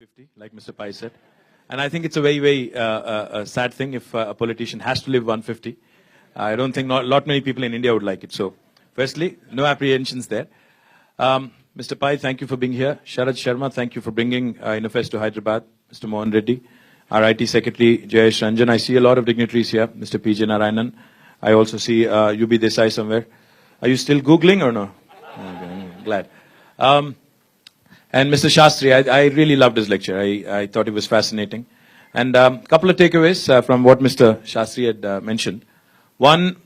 50, like Mr. Pai said. And I think it's a very sad thing if a politician has to live 150. I don't think lot many people in India would like it. So, firstly, no apprehensions there. Mr. Pai, thank you for being here. Sharad Sharma, thank you for bringing Innofest to Hyderabad. Mr. Mohan Reddy, our IT Secretary, Jayesh Ranjan. I see a lot of dignitaries here. Mr. P.J. Narayanan. I also see UB Desai somewhere. Are you still Googling or no? Okay, glad. And Mr. Shastri, I really loved his lecture. I thought it was fascinating. And a couple of takeaways from what Mr. Shastri had mentioned. One,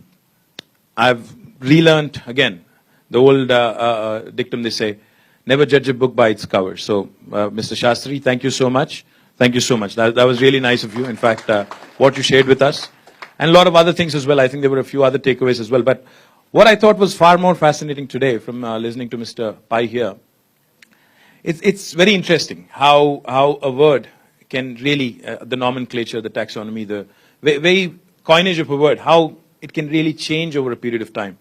I've relearned, again, the old dictum they say, never judge a book by its cover. So, Mr. Shastri, thank you so much. Thank you so much. That was really nice of you. In fact, what you shared with us. And a lot of other things as well. I think there were a few other takeaways as well. But what I thought was far more fascinating today from listening to Mr. Pai here, it's very interesting how a word can really, the nomenclature, the taxonomy, the very coinage of a word, how it can really change over a period of time.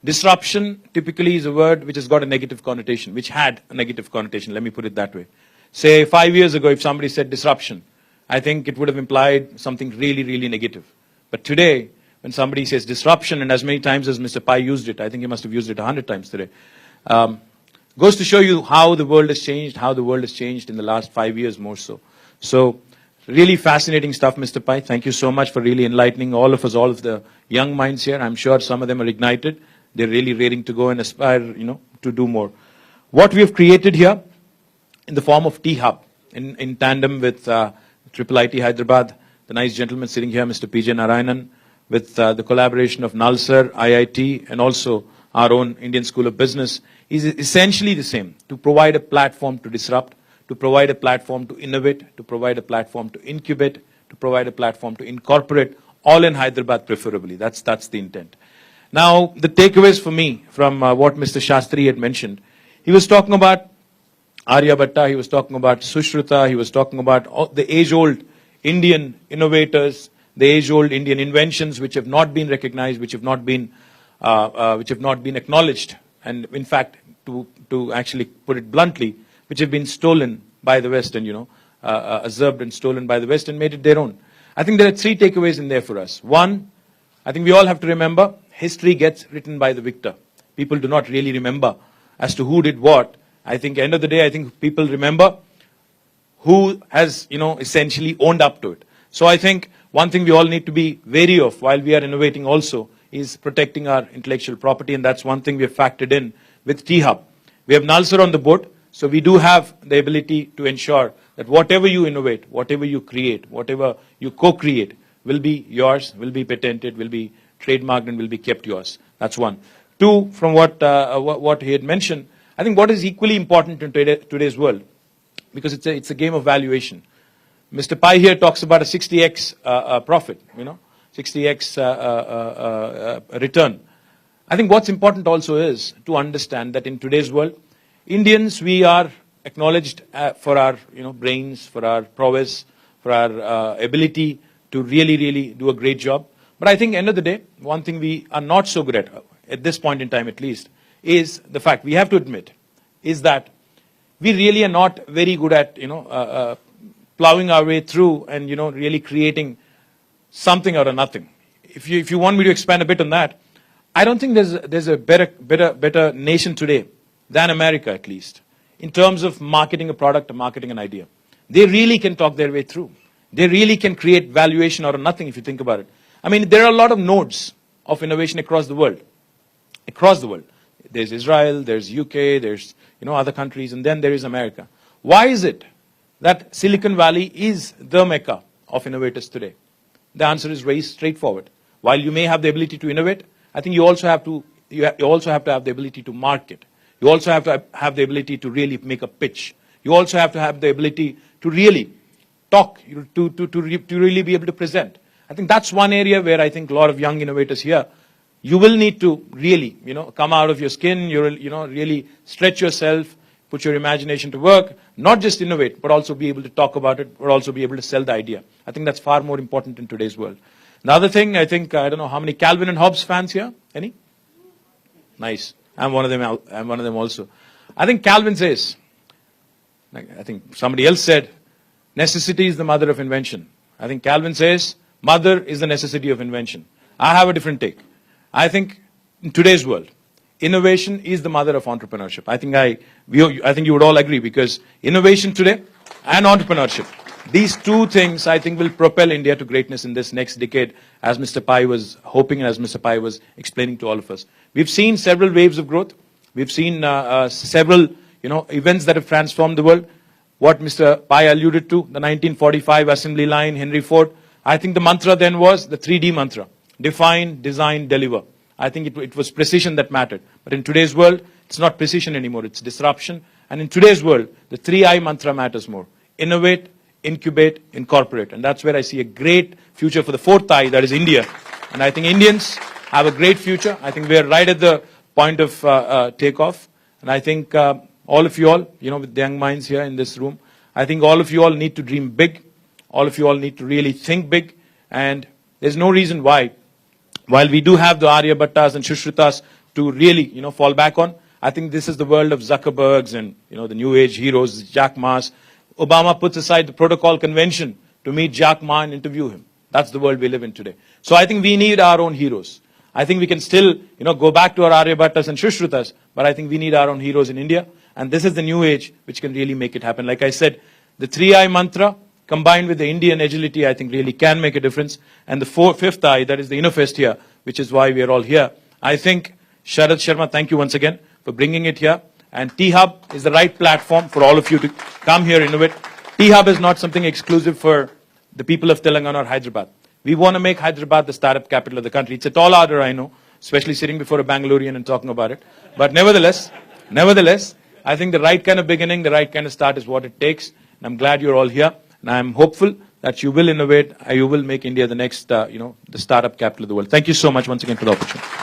Disruption typically is a word which has got a negative connotation, which had a negative connotation, let me put it that way. Say 5 years ago, if somebody said disruption, I think it would have implied something really, really negative. But today, when somebody says disruption, and as many times as Mr. Pai used it, I think he must have used it 100 times today, goes to show you how the world has changed in the last 5 years more so. So, really fascinating stuff, Mr. Pai. Thank you so much for really enlightening all of us, all of the young minds here. I'm sure some of them are ignited. They're really raring to go and aspire, to do more. What we have created here in the form of T-Hub, in tandem with Triple IT Hyderabad, the nice gentleman sitting here, Mr. P.J. Narayanan, with the collaboration of Nalsar, IIT, and also our own Indian School of Business, is essentially the same, to provide a platform to disrupt, to provide a platform to innovate, to provide a platform to incubate, to provide a platform to incorporate, all in Hyderabad preferably. That's the intent. Now, the takeaways for me from what Mr. Shastri had mentioned, he was talking about Aryabhatta, he was talking about Sushruta, he was talking about the age-old Indian innovators, the age-old Indian inventions which have not been recognized, which have not been acknowledged, and in fact, to actually put it bluntly, which have been stolen by the West and, usurped and stolen by the West and made it their own. I think there are three takeaways in there for us. One, I think we all have to remember, history gets written by the victor. People do not really remember as to who did what. I think, end of the day, I think people remember who has, essentially owned up to it. So I think one thing we all need to be wary of while we are innovating also is protecting our intellectual property, and that's one thing we have factored in with T-Hub. We have Nalsar on the board, so we do have the ability to ensure that whatever you innovate, whatever you create, whatever you co-create will be yours, will be patented, will be trademarked, and will be kept yours. That's one. Two, from what he had mentioned, I think what is equally important in today's world, because it's a game of valuation. Mr. Pai here talks about a 60x profit, 60x return. I think what's important also is to understand that in today's world, Indians, we are acknowledged for our brains, for our prowess, for our ability to really do a great job. But I think end of the day, one thing we are not so good at this point in time at least, is the fact, we have to admit, is that we really are not very good at, plowing our way through and, really creating something out of nothing. If you want me to expand a bit on that, I don't think there's a better nation today than America, at least, in terms of marketing a product or marketing an idea. They really can talk their way through. They really can create valuation out of nothing if you think about it. I mean, there are a lot of nodes of innovation across the world. Across the world. There's Israel, there's UK, there's other countries, and then there is America. Why is it that Silicon Valley is the mecca of innovators today? The answer is very straightforward. While you may have the ability to innovate, I think you also have to have the ability to market. You also have to have the ability to really make a pitch. You also have to have the ability to really talk, to really be able to present. I think that's one area where I think a lot of young innovators here, you will need to really, come out of your skin, really stretch yourself, put your imagination to work, not just innovate, but also be able to talk about it, or also be able to sell the idea. I think that's far more important in today's world. The other thing, I think, I don't know how many Calvin and Hobbes fans here? Any? Nice. I'm one of them also. I think Calvin says, I think somebody else said, necessity is the mother of invention. I think Calvin says, mother is the necessity of invention. I have a different take. I think in today's world, innovation is the mother of entrepreneurship. I think you would all agree, because innovation today and entrepreneurship, these two things I think will propel India to greatness in this next decade, as Mr. Pai was hoping and as Mr. Pai was explaining to all of us. We've seen several waves of growth. We've seen several events that have transformed the world. What Mr. Pai alluded to, the 1945 assembly line, Henry Ford. I think the mantra then was the 3D mantra: define, design, deliver. I think it was precision that mattered. But in today's world, it's not precision anymore, it's disruption. And in today's world, the 3I mantra matters more: innovate, incubate, incorporate. And that's where I see a great future for the fourth I, that is India. And I think Indians have a great future. I think we're right at the point of takeoff. And I think all of you all, with the young minds here in this room, I think all of you all need to dream big. All of you all need to really think big. And there's no reason why, while we do have the Aryabhattas and Shushrutas to really, fall back on, I think this is the world of Zuckerbergs and, the new age heroes, Jack Ma's. Obama puts aside the protocol convention to meet Jack Ma and interview him. That's the world we live in today. So I think we need our own heroes. I think we can still, go back to our Aryabhattas and Shushrutas, but I think we need our own heroes in India. And this is the new age which can really make it happen. Like I said, the 3I mantra combined with the Indian agility, I think really can make a difference. And the fifth I, that is the Innofest here, which is why we are all here. I think, Sharad Sharma, thank you once again for bringing it here. And T-Hub is the right platform for all of you to come here, innovate. T-Hub is not something exclusive for the people of Telangana or Hyderabad. We want to make Hyderabad the startup capital of the country. It's a tall order, I know, especially sitting before a Bangalorean and talking about it. But nevertheless, I think the right kind of beginning, the right kind of start is what it takes. And I'm glad you're all here. And I'm hopeful that you will innovate, you will make India the next, the startup capital of the world. Thank you so much once again for the opportunity.